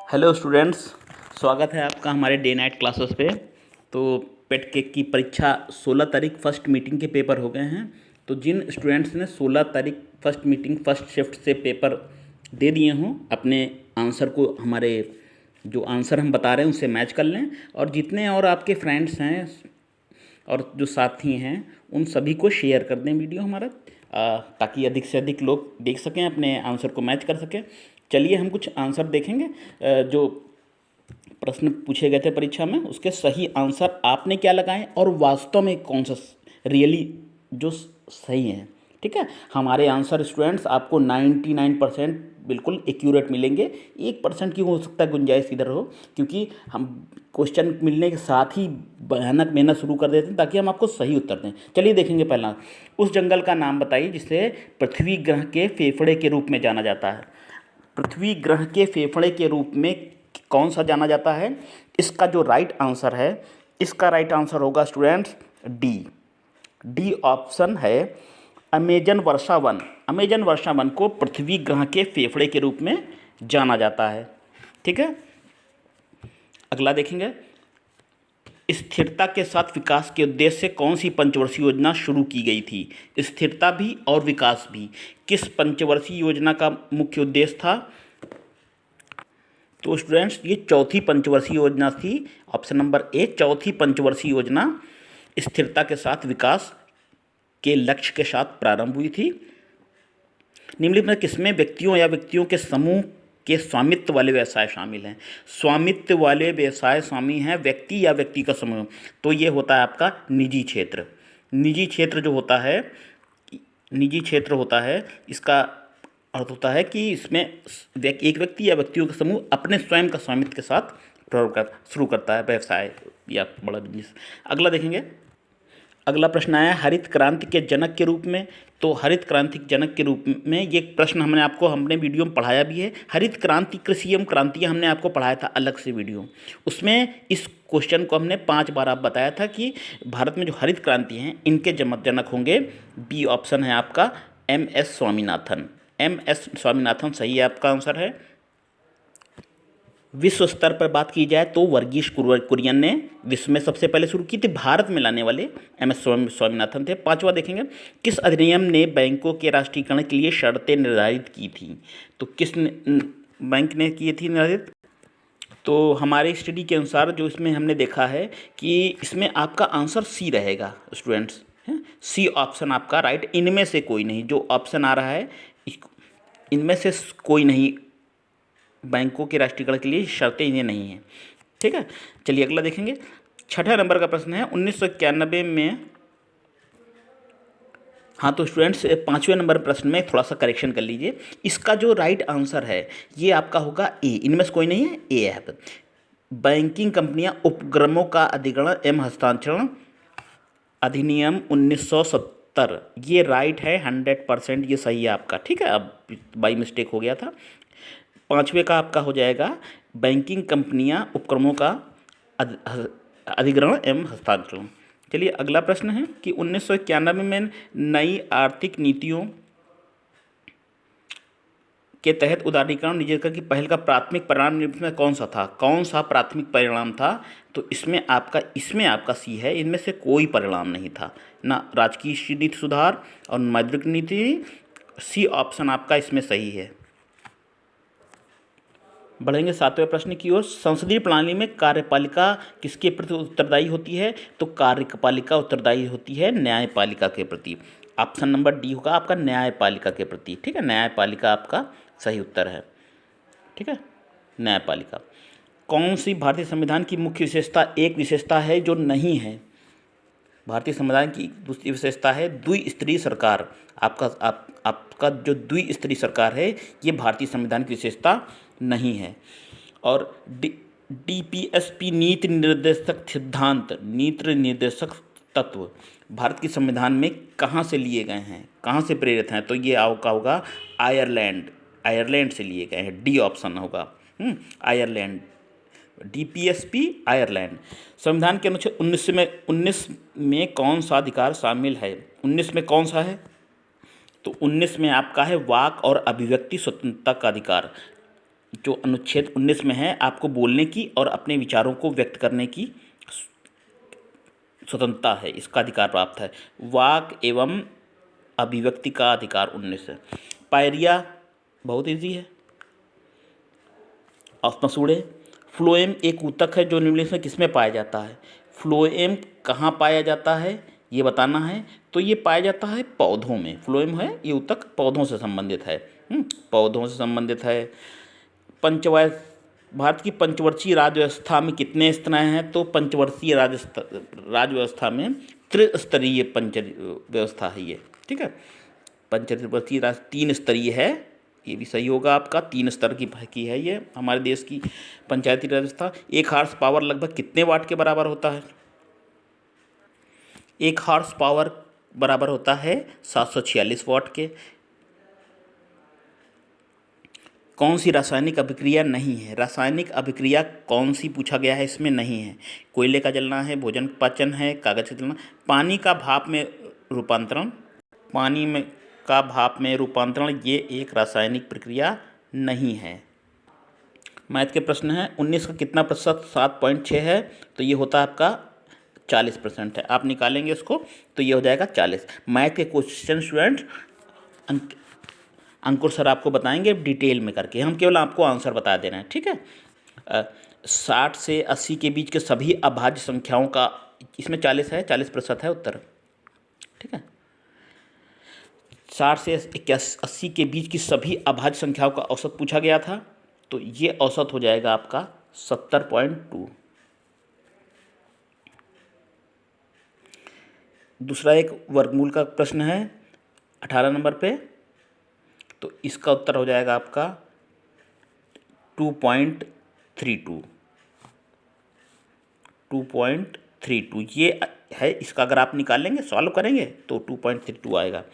Hello students, स्वागत है आपका हमारे डे नाइट क्लासेस पे। तो पेट के की परीक्षा 16 तारीख फर्स्ट मीटिंग के पेपर हो गए हैं। तो जिन स्टूडेंट्स ने 16 तारीख फर्स्ट मीटिंग फर्स्ट शिफ्ट से पेपर दे दिए हों, अपने आंसर को हमारे जो आंसर हम बता रहे हैं उससे मैच कर लें। और जितने और आपके फ्रेंड्स हैं और जो साथी हैं उन सभी को शेयर कर दें वीडियो हमारा, ताकि अधिक से अधिक लोग देख सकें, अपने आंसर को मैच कर सकें। चलिए हम कुछ आंसर देखेंगे। जो प्रश्न पूछे गए थे परीक्षा में उसके सही आंसर आपने क्या लगाए और वास्तव में कौन सा रियली जो सही है। ठीक है, हमारे आंसर स्टूडेंट्स आपको 99% बिल्कुल एक्यूरेट मिलेंगे। 1% की हो सकता है गुंजाइश इधर हो, क्योंकि हम क्वेश्चन मिलने के साथ ही भयानक मेहनत शुरू कर देते हैं ताकि हम आपको सही उत्तर दें। चलिए देखेंगे पहला, उस जंगल का नाम बताइए जिसे पृथ्वी ग्रह के फेफड़े के रूप में जाना जाता है। पृथ्वी ग्रह के फेफड़े के रूप में कौन सा जाना जाता है? इसका जो राइट आंसर है, इसका राइट आंसर होगा स्टूडेंट्स डी। डी ऑप्शन है अमेजन वर्षा वन। अमेजन वर्षा वन को पृथ्वी ग्रह के फेफड़े के रूप में जाना जाता है। ठीक है, अगला देखेंगे, स्थिरता के साथ विकास के उद्देश्य से कौन सी पंचवर्षीय योजना शुरू की गई थी? स्थिरता भी और विकास भी, किस पंचवर्षीय योजना का मुख्य उद्देश्य था? तो स्टूडेंट्स ये चौथी पंचवर्षीय योजना थी। ऑप्शन नंबर ए, चौथी पंचवर्षीय योजना स्थिरता के साथ विकास के लक्ष्य के साथ प्रारंभ हुई थी। निम्नलिखित में किसमें व्यक्तियों या व्यक्तियों के समूह के स्वामित्व वाले व्यवसाय शामिल हैं? स्वामित्व वाले व्यवसाय शामिल हैं व्यक्ति या व्यक्ति का समूह, तो ये होता है आपका निजी क्षेत्र। निजी क्षेत्र जो होता है, निजी क्षेत्र होता है, इसका अर्थ होता है कि इसमें एक व्यक्ति या व्यक्तियों का समूह अपने स्वयं का स्वामित्व के साथ शुरू करता है व्यवसाय या बड़ा बिजनेस। अगला देखेंगे, अगला प्रश्न आया हरित क्रांति के जनक के रूप में। तो हरित क्रांति के जनक के रूप में ये प्रश्न हमने वीडियो में पढ़ाया भी है। हरित क्रांति, कृषि एवं क्रांतियाँ हमने आपको पढ़ाया था अलग से वीडियो, उसमें इस क्वेश्चन को हमने 5 बार आप बताया था कि भारत में जो हरित क्रांति हैं इनके जनक होंगे। बी ऑप्शन है आपका MS स्वामीनाथन। MS स्वामीनाथन सही है आपका आंसर है। विश्व स्तर पर बात की जाए तो वर्गीश कुरियन ने विश्व में सबसे पहले शुरू की थी। भारत में लाने वाले MS स्वामीनाथन थे। 5वां देखेंगे, किस अधिनियम ने बैंकों के राष्ट्रीयकरण के लिए शर्तें निर्धारित की थी? तो किस बैंक ने की थी निर्धारित? तो हमारे स्टडी के अनुसार जो इसमें हमने देखा है कि इसमें आपका आंसर सी रहेगा स्टूडेंट्स। सी ऑप्शन आपका राइट, इनमें से कोई नहीं। जो ऑप्शन आ रहा है इनमें से कोई नहीं, बैंकों के राष्ट्रीयकरण के लिए शर्तें इन्हें नहीं हैं। ठीक है, चलिए अगला देखेंगे। 6ठा नंबर का प्रश्न है 1991 में। हाँ तो स्टूडेंट्स 5वें नंबर प्रश्न में थोड़ा सा करेक्शन कर लीजिए। इसका जो राइट आंसर है ये आपका होगा ए, इनमें से कोई नहीं है, ए है। बैंकिंग कंपनियां उपक्रमों का अधिग्रहण एवं हस्तांतरण अधिनियम 1970, ये राइट है 100%, ये सही है आपका। ठीक है, अब बाई मिस्टेक हो गया था। 5वें का आपका हो जाएगा बैंकिंग कंपनियां उपक्रमों का अधिग्रहण एवं हस्तांतरण। चलिए अगला प्रश्न है कि 1991 में नई आर्थिक नीतियों के तहत उदारीकरण निजीकरण की पहल का प्राथमिक परिणाम निम्न में कौन सा था? कौन सा प्राथमिक परिणाम था? तो इसमें आपका सी है, इनमें से कोई परिणाम नहीं था, ना राजकीय नीति सुधार और मौद्रिक नीति। सी ऑप्शन आपका इसमें सही है। बढ़ेंगे 7वें प्रश्न की ओर। संसदीय प्रणाली में कार्यपालिका किसके प्रति उत्तरदायी होती है? तो कार्यपालिका उत्तरदायी होती है न्यायपालिका के प्रति। ऑप्शन नंबर डी होगा आपका न्यायपालिका के प्रति। ठीक है, न्यायपालिका आपका सही उत्तर है। ठीक है, न्यायपालिका। कौन सी भारतीय संविधान की मुख्य विशेषता एक विशेषता है जो नहीं है? भारतीय संविधान की दूसरी विशेषता है द्विस्तरीय सरकार। आपका जो द्विस्तरीय सरकार है ये भारतीय संविधान की विशेषता नहीं है। और DPSP नीति निर्देशक सिद्धांत, नीति निर्देशक तत्व भारत के संविधान में कहाँ से लिए गए हैं, कहाँ से प्रेरित हैं? तो ये आपका होगा आयरलैंड से लिए गए हैं। डी ऑप्शन होगा आयरलैंड। DPSP Ireland. संविधान के अनुच्छेद 19 में कौन सा अधिकार शामिल है? 19 में कौन सा है? तो 19 में आपका है वाक और अभिव्यक्ति स्वतंत्रता का अधिकार। जो अनुच्छेद 19 में है, आपको बोलने की और अपने विचारों को व्यक्त करने की स्वतंत्रता है, इसका अधिकार प्राप्त है। वाक एवं अभिव्यक्ति का अधिकार 19 है। पायरिया बहुत इजी है। मसूड़े, फ्लोएम एक ऊतक है जो निम्नलिखित में किसमें पाया जाता है? फ्लोएम कहाँ पाया जाता है ये बताना है। तो ये पाया जाता है पौधों में। फ्लोएम है ये ऊतक पौधों से संबंधित है। पौधों से संबंधित है। पंचवाय भारत की पंचवर्षीय राज्य व्यवस्था में कितने स्तरें हैं? तो पंचवर्षीय राज्य व्यवस्था में त्रिस्तरीय पंच व्यवस्था है ये, ठीक है। पंचवर्षीय राज्य 3 स्तरीय है, ये भी सही होगा आपका। 3 स्तर की है ये हमारे देश की पंचायती राज व्यवस्था। 1 हॉर्स पावर लगभग कितने वाट के बराबर होता है? 1 हॉर्स पावर बराबर होता है 746 वाट के। कौन सी रासायनिक अभिक्रिया नहीं है? रासायनिक अभिक्रिया कौन सी पूछा गया है, इसमें नहीं है। कोयले का जलना है, भोजन पाचन है, कागज का जलना, पानी का भाप में रूपांतरण, पानी में का भाप में रूपांतरण ये एक रासायनिक प्रक्रिया नहीं है। मैथ के प्रश्न है 19 का कितना प्रतिशत 7.6 है? तो ये होता है आपका 40% है। आप निकालेंगे इसको तो ये हो जाएगा 40। मैथ के क्वेश्चन स्टूडेंट अंकुर सर आपको बताएंगे डिटेल में करके, हम केवल आपको आंसर बता दे रहे हैं, ठीक है। 60 से 80 के बीच के सभी अभाज्य संख्याओं का, इसमें 40 है, 40% है उत्तर, ठीक है। 60 से 80 के बीच की सभी अभाज्य संख्याओं का औसत पूछा गया था, तो ये औसत हो जाएगा आपका 70.2। दूसरा एक वर्गमूल का प्रश्न है 18 नंबर पे, तो इसका उत्तर हो जाएगा आपका 2.32। 2.32 ये है, इसका अगर आप निकालेंगे सॉल्व करेंगे तो 2.32 आएगा।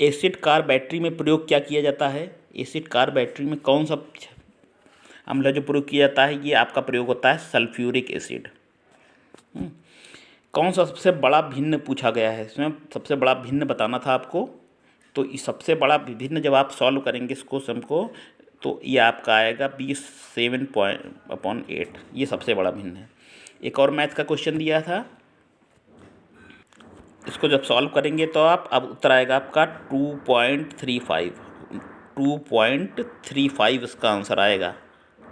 एसिड कार बैटरी में प्रयोग क्या किया जाता है? एसिड कार बैटरी में कौन सा अम्ल जो प्रयोग किया जाता है? ये आपका प्रयोग होता है सल्फ्यूरिक एसिड। कौन सा सबसे बड़ा भिन्न पूछा गया है? इसमें सबसे बड़ा भिन्न बताना था आपको, तो इस सबसे बड़ा भिन्न जब आप सॉल्व करेंगे इसको सम को, तो ये आपका आएगा 27/8, ये सबसे बड़ा भिन्न है। एक और मैथ का क्वेश्चन दिया था, इसको जब सॉल्व करेंगे तो आप अब उत्तर आएगा आपका 2.35। 2.35 इसका आंसर आएगा,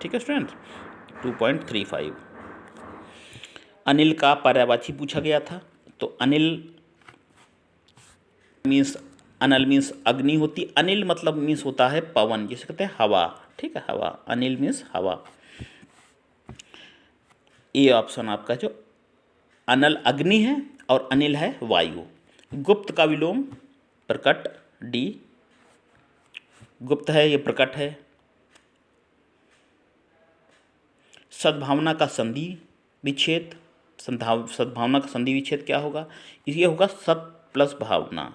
ठीक है स्टूडेंट, 2.35। अनिल का पर्यायवाची पूछा गया था, तो अनिल मीन्स अनल मीन्स अग्नि होती, अनिल मतलब मीन्स होता है पवन, जिसे कहते हैं हवा, ठीक है, हवा। अनिल मीन्स हवा। ये ऑप्शन आपका जो अनल अग्नि है और अनिल है वायु। गुप्त का विलोम प्रकट, डी। गुप्त है ये प्रकट है। सद्भावना का संधि विच्छेद, सद्भावना का संधि विच्छेद क्या होगा? ये होगा सत प्लस भावना।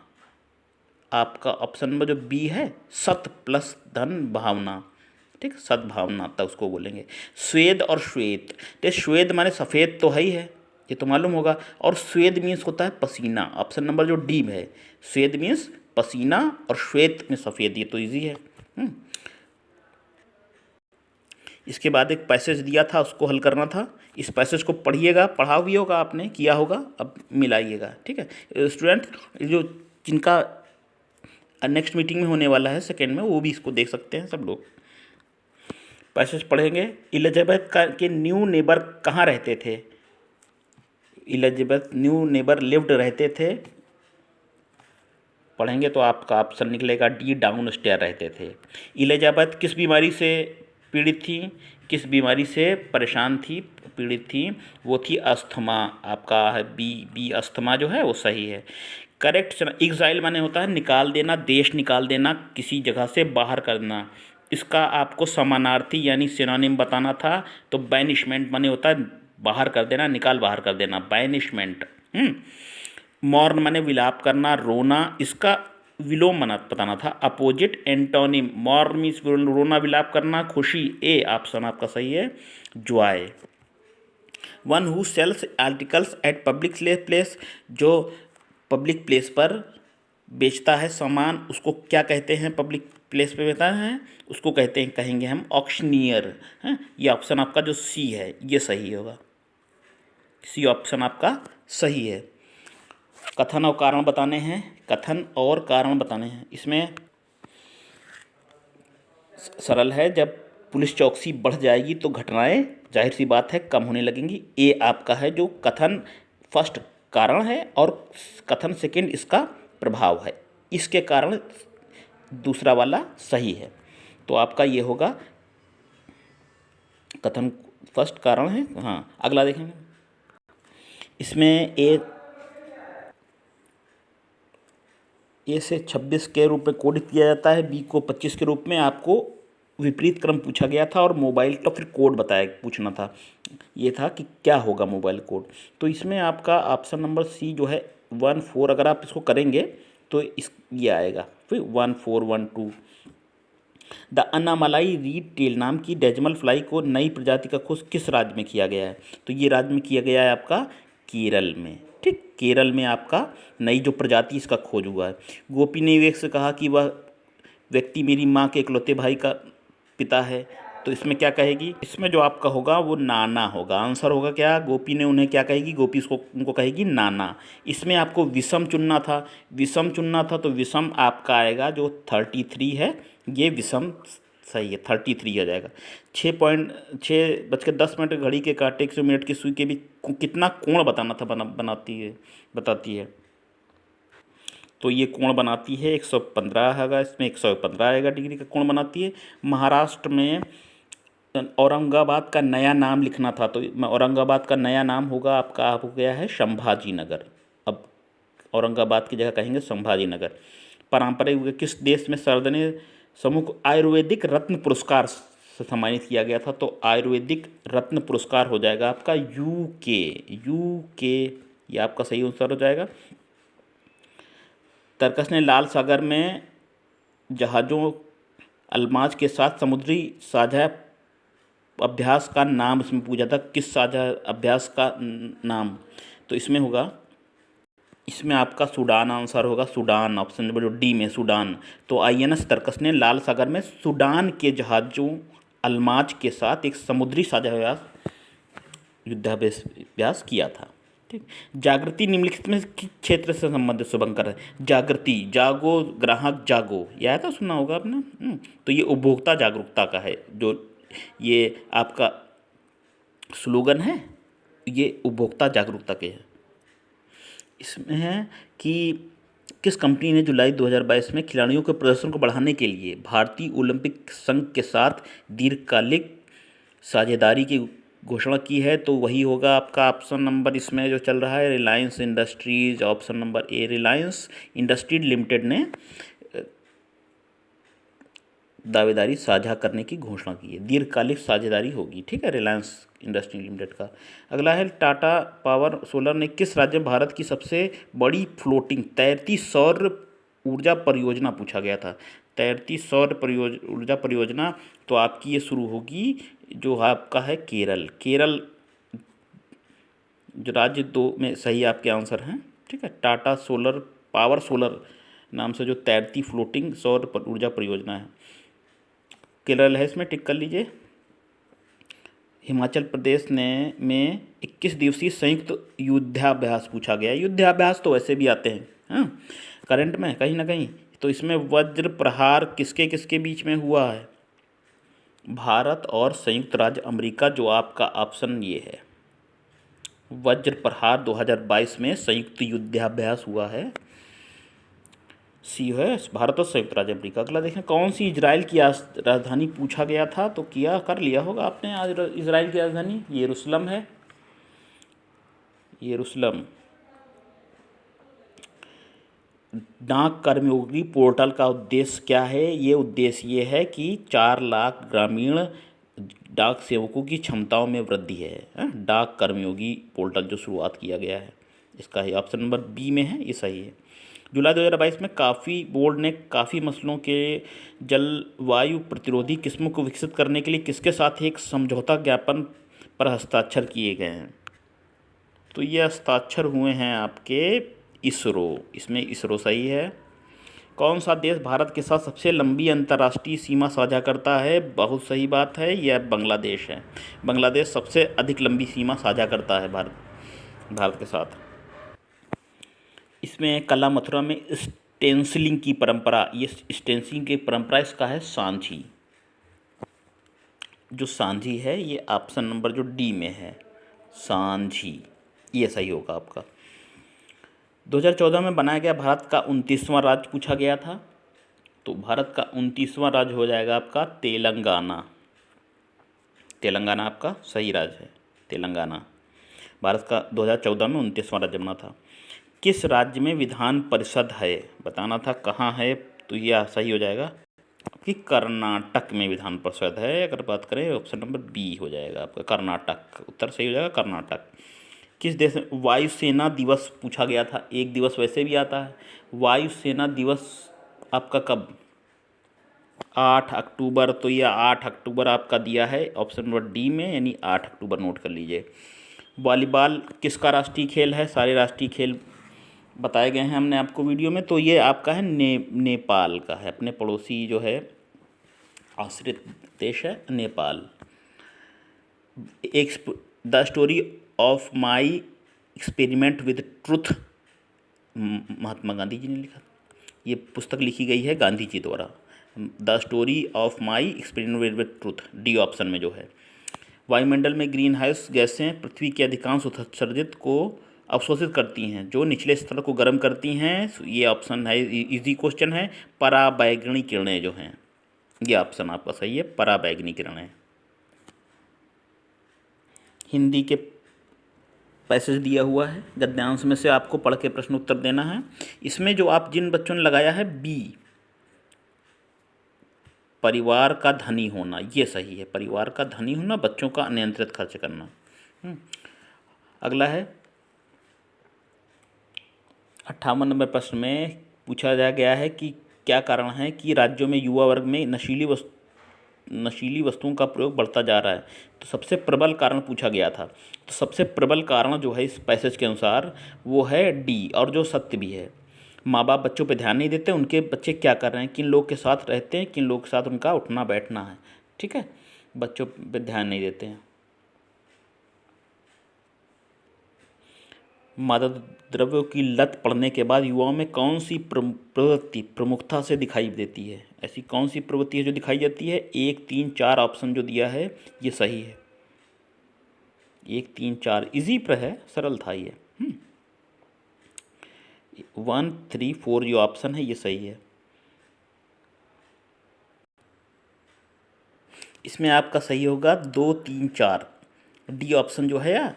आपका ऑप्शन नंबर जो बी है, सत प्लस धन भावना, ठीक, सद्भावना तक उसको बोलेंगे। स्वेद और श्वेत, तो श्वेत माने सफ़ेद तो है ही है, ये तो मालूम होगा, और स्वेद मीन्स होता है पसीना। ऑप्शन नंबर जो डी है, स्वेद मीन्स पसीना और श्वेत में सफ़ेद, ये तो इजी है। इसके बाद एक पैसेज दिया था, उसको हल करना था। इस पैसेज को पढ़िएगा, पढ़ा भी होगा आपने, किया होगा, अब मिलाइएगा, ठीक है स्टूडेंट। जो जिनका नेक्स्ट मीटिंग में होने वाला है सेकेंड में, वो भी इसको देख सकते हैं सब लोग। पैसेज पढ़ेंगे। इलिजाबेथ के न्यू नेबर कहाँ रहते थे? इलिजाबेथ न्यू नेबर लिव्ड रहते थे, पढ़ेंगे तो आपका ऑप्शन निकलेगा डी, डाउन स्टेयर रहते थे। इलिजाबेथ किस बीमारी से पीड़ित थी? किस बीमारी से परेशान थी, पीड़ित थी? वो थी अस्थमा, आपका है बी अस्थमा जो है वो सही है। करेक्ट। एग्जाइल माने होता है निकाल देना, देश निकाल देना, किसी जगह से बाहर करना। इसका आपको समानार्थी यानी सिनोनिम बताना था, तो बैनिशमेंट माने होता है बाहर कर देना, निकाल बाहर कर देना, बैनिशमेंट। मौर्न माने विलाप करना, रोना, इसका विलोम मना बताना था, अपोजिट एंटोनिम। मौर्न मीन्स रोना, विलाप करना, खुशी, ए ऑप्शन आपका सही है, Joy. One who sells articles at public place, जो पब्लिक प्लेस पर बेचता है सामान, उसको क्या कहते हैं? पब्लिक प्लेस पे रहता है उसको कहेंगे हम ऑक्शनियर हैं। ये ऑप्शन आपका जो सी है ये सही होगा, सी ऑप्शन आपका सही है। कथन और कारण बताने हैं, कथन और कारण बताने हैं। इसमें सरल है, जब पुलिस चौकसी बढ़ जाएगी तो घटनाएं जाहिर सी बात है कम होने लगेंगी। ए आपका है जो कथन फर्स्ट कारण है और कथन सेकंड इसका प्रभाव है, इसके कारण दूसरा वाला सही है। तो आपका ये होगा कथन फर्स्ट कारण है। हाँ, अगला देखेंगे। इसमें ए से 26 के रूप में कोडित किया जाता है, बी को 25 के रूप में। आपको विपरीत क्रम पूछा गया था और मोबाइल का फिर कोड पूछना था। ये था कि क्या होगा मोबाइल कोड। तो इसमें आपका ऑप्शन नंबर सी जो है 14, अगर आप इसको करेंगे तो ये आएगा फिर 1412। द अन्नामलाई रीड टेल नाम की डेजमल फ्लाई को नई प्रजाति का खोज किस राज्य में किया गया है? तो ये राज्य में किया गया है आपका केरल में। ठीक, केरल में आपका नई जो प्रजाति इसका खोज हुआ है। गोपी ने विवेक से कहा कि वह व्यक्ति मेरी माँ के इकलौते भाई का पिता है, तो इसमें क्या कहेगी? इसमें जो आपका होगा वो नाना होगा। आंसर होगा क्या? गोपी ने उन्हें क्या कहेगी? गोपी उनको कहेगी नाना। इसमें आपको विषम चुनना था, तो विषम आपका आएगा जो 33 है, ये विषम सही है, 33 आ जाएगा। 6:10 घड़ी के कांटे 100 मिनट की सुई के बीच कितना कोण बताना था, बताती है। तो ये कोण बनाती है 115 है, इसमें 115 आएगा डिग्री का कोण बनाती है। महाराष्ट्र में औरंगाबाद का नया नाम लिखना था, तो औरंगाबाद का नया नाम होगा आपका हो गया है संभाजी नगर। अब औरंगाबाद की जगह कहेंगे संभाजी नगर। पारंपरिक किस देश में सरदने समूह को आयुर्वेदिक रत्न पुरस्कार से सम्मानित किया गया था? तो आयुर्वेदिक रत्न पुरस्कार हो जाएगा आपका यूके, ये आपका सही उत्तर हो जाएगा। तरकस ने लाल सागर में जहाज़ों अल्माज के साथ समुद्री साझा अभ्यास का नाम इसमें पूछा था, किस साझा अभ्यास का नाम? तो इसमें होगा, इसमें आपका सूडान आंसर होगा, सूडान, ऑप्शन नंबर डी में सूडान। तो INS तरकस ने लाल सागर में सूडान के जहाज़ों अल्माज के साथ एक समुद्री साझा युद्धाभ्यास किया था। ठीक, जागृति निम्नलिखित में किस क्षेत्र से संबंधित शुभंकर है? जागृति, जागो, ग्राहक जागो, यह आया था, सुना होगा आपने। तो ये उपभोक्ता जागरूकता का है, जो ये आपका स्लोगन है, ये उपभोक्ता जागरूकता के है। इसमें है कि किस कंपनी ने जुलाई 2022 में खिलाड़ियों के प्रदर्शन को बढ़ाने के लिए भारतीय ओलंपिक संघ के साथ दीर्घकालिक साझेदारी की घोषणा की है? तो वही होगा आपका ऑप्शन नंबर इसमें जो चल रहा है Reliance industries. Option number A, Reliance industries limited ने दावेदारी साझा करने की घोषणा की है, दीर्घकालिक साझेदारी होगी। ठीक है, रिलायंस इंडस्ट्री लिमिटेड का। अगला है टाटा पावर सोलर ने किस राज्य में भारत की सबसे बड़ी फ्लोटिंग तैरती सौर ऊर्जा परियोजना पूछा गया था? तैरती सौर ऊर्जा परियोजना तो आपकी ये शुरू होगी जो आपका है केरल जो राज्य 2 में सही आपके आंसर हैं। ठीक है, टाटा पावर सोलर नाम से जो तैरती फ्लोटिंग सौर ऊर्जा परियोजना है केरल है, इसमें टिक कर लीजिए। हिमाचल प्रदेश में 21 दिवसीय संयुक्त युद्धाभ्यास पूछा गया है। युद्धाभ्यास तो वैसे भी आते हैं हाँ करंट में कहीं ना कहीं। तो इसमें वज्र प्रहार किसके किसके बीच में हुआ है? भारत और संयुक्त राज्य अमेरिका, जो आपका ऑप्शन ये है। वज्र प्रहार 2022 में संयुक्त युद्धाभ्यास हुआ है, सी है भारत और संयुक्त राज्य अमेरिका। अगला देखें, कौन सी इजराइल की राजधानी पूछा गया था? तो कर लिया होगा आपने आज। इजराइल की राजधानी यरूशलेम है, यरूशलेम। डाक कर्मयोगी पोर्टल का उद्देश्य क्या है? ये उद्देश्य ये है कि 4 लाख ग्रामीण डाक सेवकों की क्षमताओं में वृद्धि है। डाक कर्मयोगी पोर्टल जो शुरुआत किया गया है, इसका ही ऑप्शन नंबर बी में है, ये सही है। जुलाई 2022 में काफ़ी बोर्ड ने काफ़ी मसलों के जलवायु प्रतिरोधी किस्मों को विकसित करने के लिए किसके साथ एक समझौता ज्ञापन पर हस्ताक्षर किए गए हैं? तो ये हस्ताक्षर हुए हैं आपके इसरो, इसमें इसरो सही है। कौन सा देश भारत के साथ सबसे लंबी अंतर्राष्ट्रीय सीमा साझा करता है? बहुत सही बात है, यह बांग्लादेश है। बांग्लादेश सबसे अधिक लंबी सीमा साझा करता है भारत के साथ। इसमें कला मथुरा में स्टेंसिलिंग की परंपरा, ये स्टेंसिलिंग की परंपरा इसका है सांझी। जो सांझी है ये ऑप्शन नंबर जो डी में है, सांझी, ये सही होगा आपका। 2014 में बनाया गया भारत का 29वां राज्य पूछा गया था, तो भारत का 29वां राज्य हो जाएगा आपका तेलंगाना। तेलंगाना आपका सही राज्य है, तेलंगाना। भारत का 2014 में 29वां राज्य बना था। किस राज्य में विधान परिषद है? बताना था कहाँ है, तो यह सही हो जाएगा कि कर्नाटक में विधान परिषद है। अगर बात करें ऑप्शन नंबर बी हो जाएगा आपका कर्नाटक, उत्तर सही हो जाएगा कर्नाटक। किस देश में वायुसेना दिवस पूछा गया था? एक दिवस वैसे भी आता है। वायुसेना दिवस आपका कब? 8 अक्टूबर, तो यह 8 अक्टूबर आपका दिया है ऑप्शन नंबर डी में, यानी 8 अक्टूबर नोट कर लीजिए। वॉलीबॉल किसका राष्ट्रीय खेल है? सारे राष्ट्रीय खेल बताए गए हैं हमने आपको वीडियो में, तो ये आपका है नेपाल का है, अपने पड़ोसी जो है आश्रित देश है नेपाल। एक the story of my experiment with truth, Mahatma Gandhi ji ने लिखा। ये पुस्तक लिखी गई है गांधी जी द्वारा। The story of my experiment with truth, D option में जो है। वायुमंडल में ग्रीन हाउस गैसें पृथ्वी के अधिकांश उत्सर्जित को अवशोषित करती हैं, जो निचले स्तर को गर्म करती हैं, ये ऑप्शन है, इजी क्वेश्चन है। पराबैंगनी किरणें जो हैं, ये ऑप्शन आपका सही है, पराबैंगनी किरणें। हिंदी के पैसेज दिया हुआ है, गद्यांश में से आपको पढ़ के प्रश्न उत्तर देना है। इसमें जो आप जिन बच्चों ने लगाया है बी, परिवार का धनी होना, ये सही है। परिवार का धनी होना, बच्चों का अनियंत्रित खर्च करना। अगला है 58 नंबर प्रश्न में पूछा गया है कि क्या कारण है कि राज्यों में युवा वर्ग में नशीली वस्तुओं का प्रयोग बढ़ता जा रहा है? तो सबसे प्रबल कारण पूछा गया था, तो सबसे प्रबल कारण जो है इस पैसेज के अनुसार वो है डी, और जो सत्य भी है। माँ बाप बच्चों पे ध्यान नहीं देते, उनके बच्चे क्या कर रहे हैं, किन लोग के साथ रहते हैं, किन लोग के साथ उनका उठना बैठना है, ठीक है, बच्चों पे ध्यान नहीं देते हैं। मादक द्रव्यों की लत पड़ने के बाद युवाओं में कौन सी प्रवृत्ति प्रमुखता से दिखाई देती है? ऐसी कौन सी प्रवृत्ति है जो दिखाई देती है? 1, 3, 4 ऑप्शन जो दिया है ये सही है। 1, 3, 4 इजी पर है, सरल था ये। 1, 3, 4 जो ऑप्शन है ये सही है। इसमें आपका सही होगा 2, 3, 4, डी ऑप्शन जो है यार।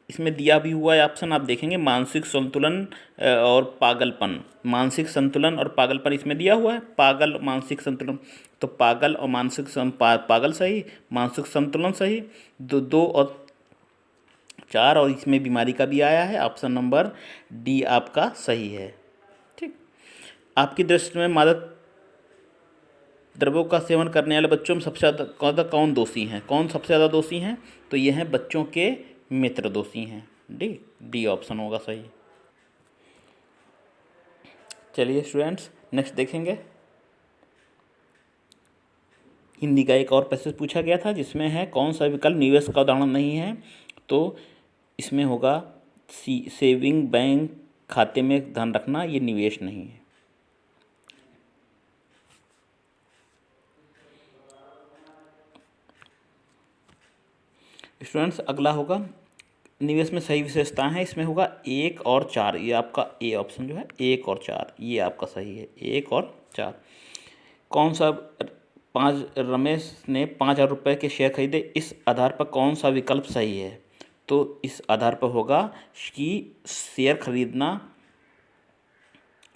इसमें दिया भी हुआ है ऑप्शन, आप देखेंगे मानसिक संतुलन और पागलपन। मानसिक संतुलन और पागलपन इसमें दिया हुआ है, पागल मानसिक संतुलन, तो पागल और मानसिक पागल सही, मानसिक संतुलन सही। 2 और 4 और इसमें बीमारी का भी आया है, ऑप्शन नंबर डी आपका सही है। ठीक, आपकी दृष्टि में मादक द्रव्यों का सेवन करने वाले बच्चों में सबसे ज़्यादा कौन दोषी हैं? कौन सबसे ज़्यादा दोषी हैं? तो ये हैं बच्चों के मित्र दोषी हैं, डी ऑप्शन होगा सही। चलिए स्टूडेंट्स नेक्स्ट देखेंगे। हिंदी का एक और पैसेज पूछा गया था जिसमें है कौन सा विकल्प निवेश का उदाहरण नहीं है? तो इसमें होगा सेविंग बैंक खाते में धन रखना, ये निवेश नहीं है। स्टूडेंट्स अगला होगा निवेश में सही विशेषताएं हैं, इसमें होगा 1 और 4, ये आपका ए ऑप्शन जो है 1 और 4, ये आपका सही है 1 और 4। कौन सा रमेश ने 5,000 रुपये के शेयर खरीदे, इस आधार पर कौन सा विकल्प सही है? तो इस आधार पर होगा कि शेयर खरीदना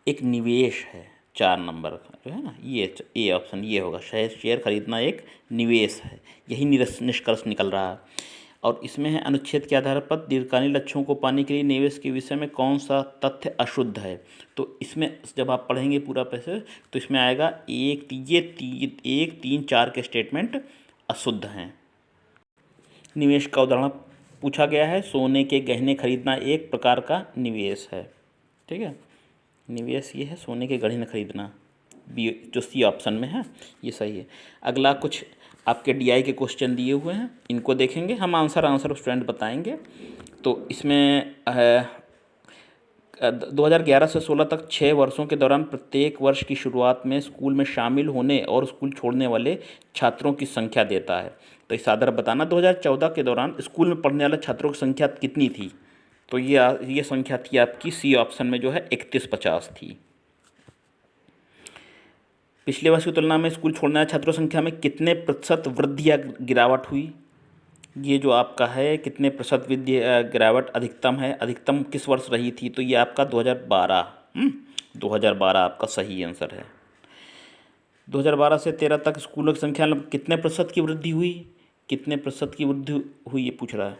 एक निवेश है, 4 नंबर जो है ना, ये ए ऑप्शन ये होगा, शेयर खरीदना एक निवेश है, यही निष्कर्ष निकल रहा है। और इसमें है अनुच्छेद के आधार पर दीर्घकालीन लक्ष्यों को पाने के लिए निवेश के विषय में कौन सा तथ्य अशुद्ध है? तो इसमें जब आप पढ़ेंगे पूरा पैसेज तो इसमें आएगा 1, 3, 4 के स्टेटमेंट अशुद्ध हैं। निवेश का उदाहरण पूछा गया है, सोने के गहने खरीदना एक प्रकार का निवेश है, ठीक है, निवेश ये है सोने के गहने खरीदना, बी जो सी ऑप्शन में है ये सही है। अगला कुछ आपके डीआई के क्वेश्चन दिए हुए हैं, इनको देखेंगे हम, आंसर स्टूडेंट बताएंगे। तो इसमें 2011 से 16 तक 6 वर्षों के दौरान प्रत्येक वर्ष की शुरुआत में स्कूल में शामिल होने और स्कूल छोड़ने वाले छात्रों की संख्या देता है। तो इस आधार बताना 2014 के दौरान स्कूल में पढ़ने वाले छात्रों की संख्या कितनी थी। तो ये संख्या थी आपकी सी ऑप्शन में जो है 3150 थी। पिछले वर्ष की तुलना में स्कूल छोड़ने वाले छात्रों की संख्या में कितने प्रतिशत वृद्धि या गिरावट हुई। ये जो आपका है कितने प्रतिशत वृद्धि गिरावट अधिकतम है, अधिकतम किस वर्ष रही थी। तो ये आपका 2012 2012 आपका सही आंसर है। 2012 से 13 तक स्कूलों की संख्या में कितने प्रतिशत की वृद्धि हुई, कितने प्रतिशत की वृद्धि हुई ये पूछ रहा है।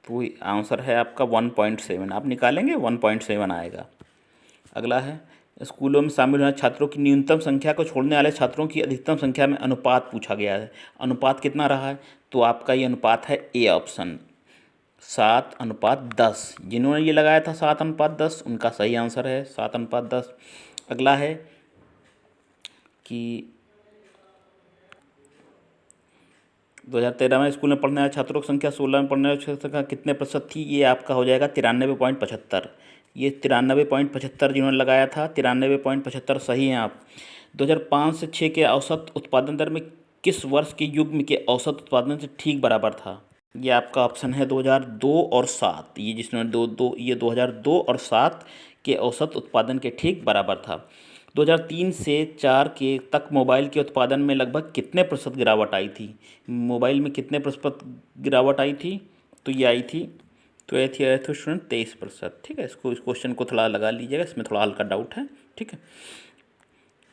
तो आंसर है आपका 1.7, आप निकालेंगे 1.7 आएगा। अगला है स्कूलों में शामिल होने छात्रों की न्यूनतम संख्या को छोड़ने वाले छात्रों की अधिकतम संख्या में अनुपात पूछा गया है। अनुपात कितना रहा है। तो आपका ये अनुपात है ए ऑप्शन 7:10। जिन्होंने ये लगाया था 7:10 उनका सही आंसर है 7:10। अगला है कि 2013 में स्कूल में पढ़ने वाले छात्रों की संख्या 16 में पढ़ने वाले छात्रों की संख्या कितने प्रतिशत थी। ये आपका हो जाएगा 93.75। ये 93.75 जिन्होंने लगाया था 93.75 सही हैं आप। 2005 से 6 के औसत उत्पादन दर में किस वर्ष के युग्म के औसत उत्पादन से ठीक बराबर था। ये आपका ऑप्शन है 2002 और 7। ये जिसमें ये 2002 और 7 के औसत उत्पादन के ठीक बराबर था। 2003 से 4 के तक मोबाइल के उत्पादन में लगभग कितने प्रतिशत गिरावट आई थी। मोबाइल में कितने प्रतिशत गिरावट आई थी। तो ये आई थी स्टूडेंट 23%। ठीक है, इस क्वेश्चन को थोड़ा लगा लीजिएगा, इसमें थोड़ा हल्का डाउट है। ठीक है,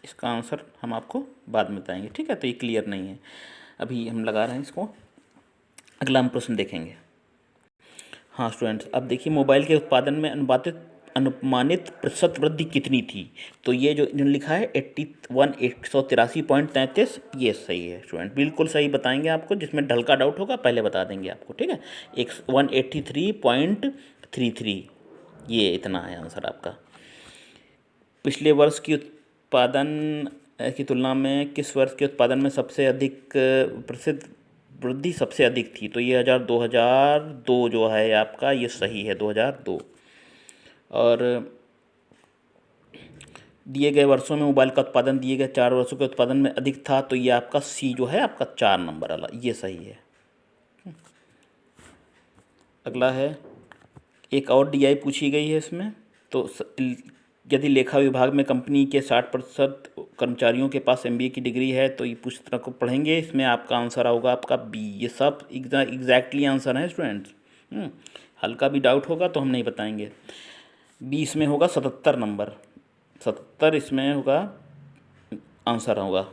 इसका आंसर हम आपको बाद में बताएंगे। ठीक है, तो ये क्लियर नहीं है, अभी हम लगा रहे हैं इसको। अगला हम प्रश्न देखेंगे। हाँ स्टूडेंट्स, अब देखिए मोबाइल के उत्पादन में अनुमानित प्रतिशत वृद्धि कितनी थी। तो ये जो लिखा है 183.33, ये सही है स्टूडेंट, बिल्कुल सही बताएंगे आपको। जिसमें ढलका डाउट होगा पहले बता देंगे आपको। ठीक है, 183.33 ये इतना है आंसर आपका। पिछले वर्ष की उत्पादन की तुलना में किस वर्ष के उत्पादन में सबसे अधिक प्रसिद्ध वृद्धि सबसे अधिक थी। तो ये 2002 जो है आपका ये सही है 2002। और दिए गए वर्षों में मोबाइल का उत्पादन दिए गए 4 वर्षों के उत्पादन में अधिक था। तो ये आपका सी जो है आपका 4 नंबर वाला ये सही है। अगला है एक और डीआई पूछी गई है इसमें। तो यदि लेखा विभाग में कंपनी के 60% कर्मचारियों के पास एमबीए की डिग्री है तो ये पुस्तक को पढ़ेंगे। इसमें आपका आंसर होगा आपका बी। ये सब एग्जैक्टली आंसर है स्टूडेंट्स। हल्का भी डाउट होगा तो हम नहीं बताएंगे। बी इसमें होगा 77 नंबर, 77 इसमें होगा आंसर होगा।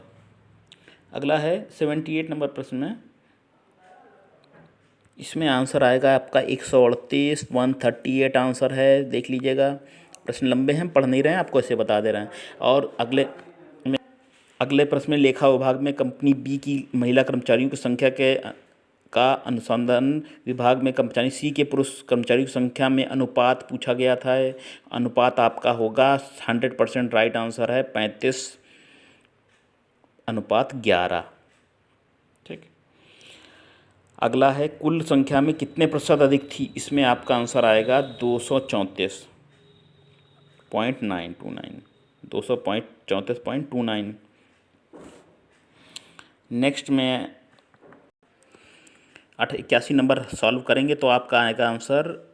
अगला है 78 नंबर प्रश्न में, इसमें आंसर आएगा आपका 138, 138 आंसर है, देख लीजिएगा। प्रश्न लंबे हैं, पढ़ नहीं रहे हैं, आपको ऐसे बता दे रहे हैं। और अगले प्रश्न में लेखा विभाग में कंपनी बी की महिला कर्मचारियों की संख्या का अनुसंधान विभाग में कर्मचारी सी के पुरुष कर्मचारियों की संख्या में अनुपात पूछा गया था। अनुपात आपका होगा 100% राइट आंसर है 35:11। ठीक, अगला है कुल संख्या में कितने प्रतिशत अधिक थी। इसमें आपका आंसर आएगा 234.929, 234.29। नेक्स्ट में 81 नंबर सॉल्व करेंगे तो आपका आएगा आंसर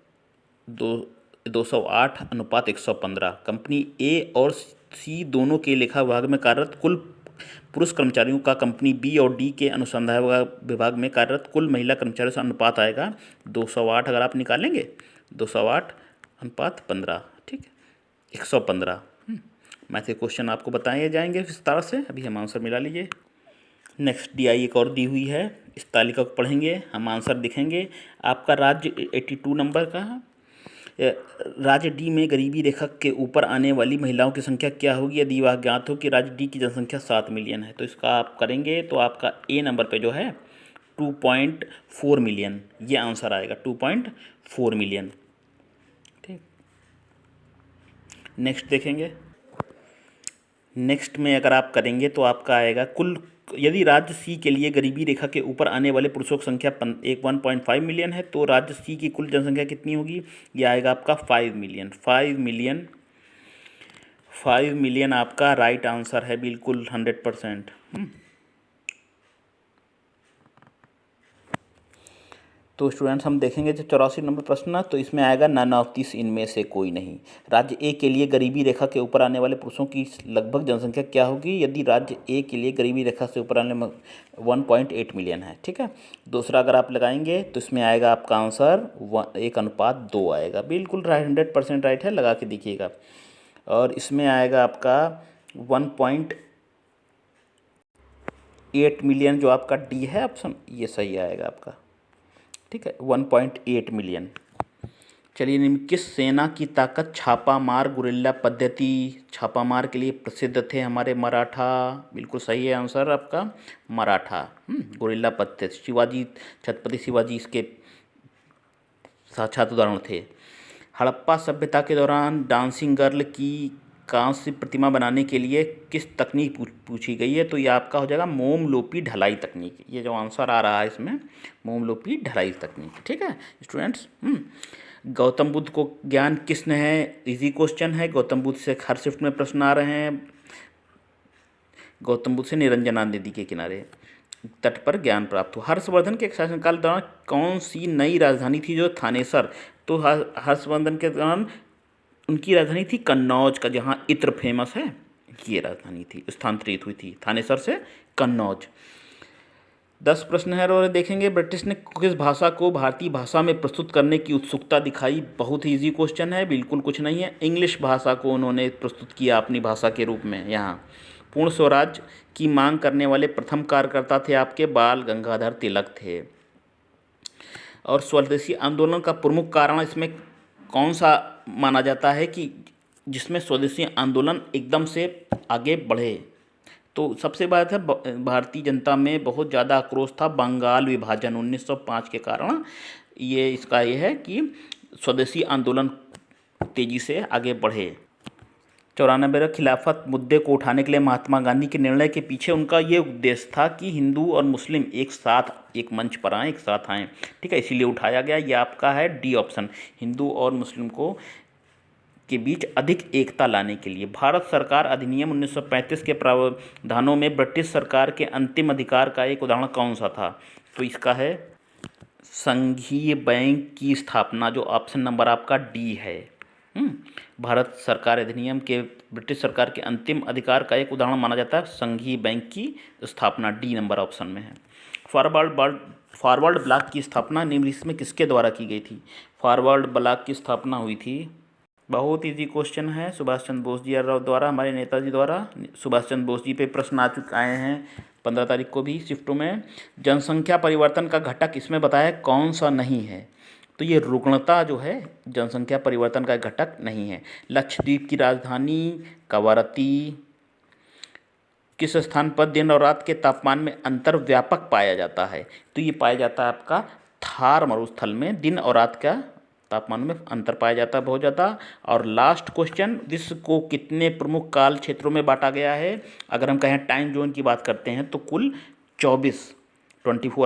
208:115। कंपनी ए और सी दोनों के लेखा विभाग में कार्यरत कुल पुरुष कर्मचारियों का कंपनी बी और डी के अनुसंधान विभाग में कार्यरत कुल महिला कर्मचारियों से अनुपात आएगा 208। अगर आप निकालेंगे 208:15। ठीक है, 115। मैथ के क्वेश्चन आपको बताए जाएंगे विस्तार से, अभी हम आंसर मिला लीजिए। नेक्स्ट डीआई एक और दी हुई है, इस तालिका को पढ़ेंगे हम, आंसर दिखेंगे। आपका राज्य 82 नंबर का है। राज्य डी में गरीबी रेखा के ऊपर आने वाली महिलाओं की संख्या क्या होगी यदि वह ज्ञात हो कि राज्य डी की जनसंख्या 7 मिलियन है। तो इसका आप करेंगे तो आपका ए नंबर पे जो है 2.4 मिलियन ये आंसर आएगा, 2.4 मिलियन। ठीक, नेक्स्ट देखेंगे। नेक्स्ट में अगर आप करेंगे तो आपका आएगा कुल, यदि राज्य सी के लिए गरीबी रेखा के ऊपर आने वाले पुरुषों की संख्या 1.5 मिलियन है तो राज्य सी की कुल जनसंख्या कितनी होगी? ये आएगा आपका 5 मिलियन। 5 मिलियन आपका राइट आंसर है, बिल्कुल 100%। तो स्टूडेंट्स हम देखेंगे जो 84 नंबर प्रश्न, तो इसमें आएगा नन ऑफ दिस, इनमें से कोई नहीं। राज्य ए के लिए गरीबी रेखा के ऊपर आने वाले पुरुषों की लगभग जनसंख्या क्या होगी? यदि राज्य ए के लिए गरीबी रेखा से ऊपर आने 1.8 मिलियन है, ठीक है। दूसरा अगर आप लगाएंगे तो इसमें आएगा आपका आंसर 1:2 आएगा, बिल्कुल राइट, 100% राइट है, लगा के देखिएगा। और इसमें आएगा आपका 1.8 मिलियन, जो आपका डी है ऑप्शन, ये सही आएगा आपका, ठीक है, 1.8 मिलियन। चलिए, निम्न किस सेना की ताकत छापामार गुरिल्ला पद्धति छापामार के लिए प्रसिद्ध थे? हमारे मराठा, बिल्कुल सही है आंसर आपका, मराठा गुरिल्ला पद्धति। शिवाजी, छत्रपति शिवाजी इसके साक्षात उदाहरण थे। हड़प्पा सभ्यता के दौरान डांसिंग गर्ल की कांस्य प्रतिमा बनाने के लिए किस तकनीक पूछी गई है? तो ये आपका हो जाएगा मोमलोपी ढलाई तकनीक। ये जो आंसर आ रहा है इसमें, मोमलोपी ढलाई तकनीक, ठीक है स्टूडेंट्स। गौतम बुद्ध को ज्ञान किसने है? इजी क्वेश्चन है, गौतम बुद्ध से हर शिफ्ट में प्रश्न आ रहे हैं। गौतम बुद्ध से निरंजना नदी के किनारे तट पर ज्ञान प्राप्त हुआ। हर्षवर्धन के शासनकाल दौरान कौन सी नई राजधानी थी जो थानेसर? तो हर्षवर्धन के दौरान उनकी राजधानी थी कन्नौज का, जहाँ इत्र फेमस है, ये राजधानी थी, स्थानांतरित हुई थी थानेसर से कन्नौज। 10 प्रश्न है और देखेंगे। ब्रिटिश ने किस भाषा को भारतीय भाषा में प्रस्तुत करने की उत्सुकता दिखाई? बहुत ही ईजी क्वेश्चन है, बिल्कुल कुछ नहीं है। इंग्लिश भाषा को उन्होंने प्रस्तुत किया अपनी भाषा के रूप में यहाँ। पूर्ण स्वराज की मांग करने वाले प्रथम कार्यकर्ता थे आपके बाल गंगाधर तिलक थे। और स्वदेशी आंदोलन का प्रमुख कारण इसमें कौन सा माना जाता है कि जिसमें स्वदेशी आंदोलन एकदम से आगे बढ़े? तो सबसे बात है, भारतीय जनता में बहुत ज़्यादा आक्रोश था बंगाल विभाजन 1905 के कारण। ये इसका ये है कि स्वदेशी आंदोलन तेज़ी से आगे बढ़े। 94 खिलाफत मुद्दे को उठाने के लिए महात्मा गांधी के निर्णय के पीछे उनका ये उद्देश्य था कि हिंदू और मुस्लिम एक साथ एक मंच पर आएँ, एक साथ आएँ, ठीक है, इसीलिए उठाया गया। ये आपका है डी ऑप्शन, हिंदू और मुस्लिम को के बीच अधिक एकता लाने के लिए। भारत सरकार अधिनियम 1935 के प्रावधानों में ब्रिटिश सरकार के अंतिम अधिकार का एक उदाहरण कौन सा था? तो इसका है संघीय बैंक की स्थापना, जो ऑप्शन नंबर आपका डी है। भारत सरकार अधिनियम के ब्रिटिश सरकार के अंतिम अधिकार का एक उदाहरण माना जाता है संघीय बैंक की स्थापना, डी नंबर ऑप्शन में है। फॉरवर्ड ब्लॉक की स्थापना निम्नलिखित में किसके द्वारा की गई थी? फॉरवर्ड ब्लॉक की स्थापना हुई थी, बहुत इजी क्वेश्चन है, सुभाष चंद्र बोस जी द्वारा, हमारे नेताजी द्वारा। सुभाष चंद्र बोस जी पे प्रश्न आ चुके आए हैं 15 तारीख को भी शिफ्टों में। जनसंख्या परिवर्तन का घटक इसमें बताया कौन सा नहीं है? तो ये रुग्णता जो है जनसंख्या परिवर्तन का घटक नहीं है। लक्षद्वीप की राजधानी कवरत्ती किस स्थान पर दिन और रात के तापमान में अंतर व्यापक पाया जाता है? तो ये पाया जाता है आपका थार मरुस्थल में, दिन और रात का तापमान में अंतर पाया जाता है बहुत ज़्यादा। और लास्ट क्वेश्चन, विश्व को कितने प्रमुख काल क्षेत्रों में बांटा गया है? अगर हम कहें टाइम जोन की बात करते हैं तो कुल 24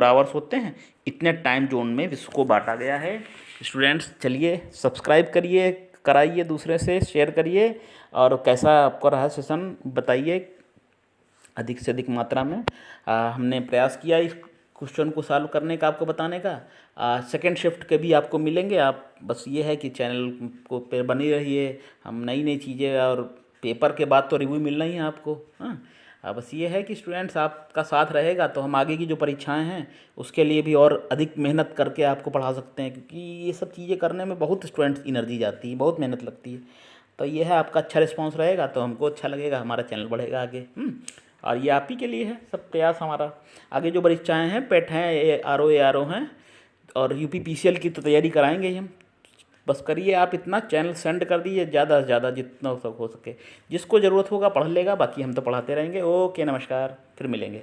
आवर्स होते हैं, इतने टाइम जोन में विश्व को बांटा गया है। स्टूडेंट्स चलिए सब्सक्राइब करिए, कराइए, दूसरे से शेयर करिए, और कैसा आपको रहा सेशन बताइए अधिक से अधिक मात्रा में। हमने प्रयास किया इस क्वेश्चन को सॉल्व करने का, आपको बताने का। सेकंड शिफ्ट के भी आपको मिलेंगे, आप बस ये है कि चैनल को पे बने रहिए। हम नई नई चीज़ें, और पेपर के बाद तो रिव्यू मिलना ही है आपको। हाँ, बस ये है कि स्टूडेंट्स आपका साथ रहेगा तो हम आगे की जो परीक्षाएं हैं उसके लिए भी और अधिक मेहनत करके आपको पढ़ा सकते हैं, क्योंकि ये सब चीज़ें करने में बहुत स्टूडेंट्स एनर्जी जाती है, बहुत मेहनत लगती है। तो ये है, आपका अच्छा रिस्पॉन्स रहेगा तो हमको अच्छा लगेगा, हमारा चैनल बढ़ेगा आगे। और ये आप ही के लिए है सब प्रयास हमारा। आगे जो परीक्षाएं हैं, पेट हैं, ARO हैं, और UP PCL की तो तैयारी कराएंगे ही हम। बस करिए आप इतना, चैनल सेंड कर दीजिए ज़्यादा से ज़्यादा, जितना हो सके। जिसको ज़रूरत होगा पढ़ लेगा, बाकी हम तो पढ़ाते रहेंगे। ओके, नमस्कार, फिर मिलेंगे।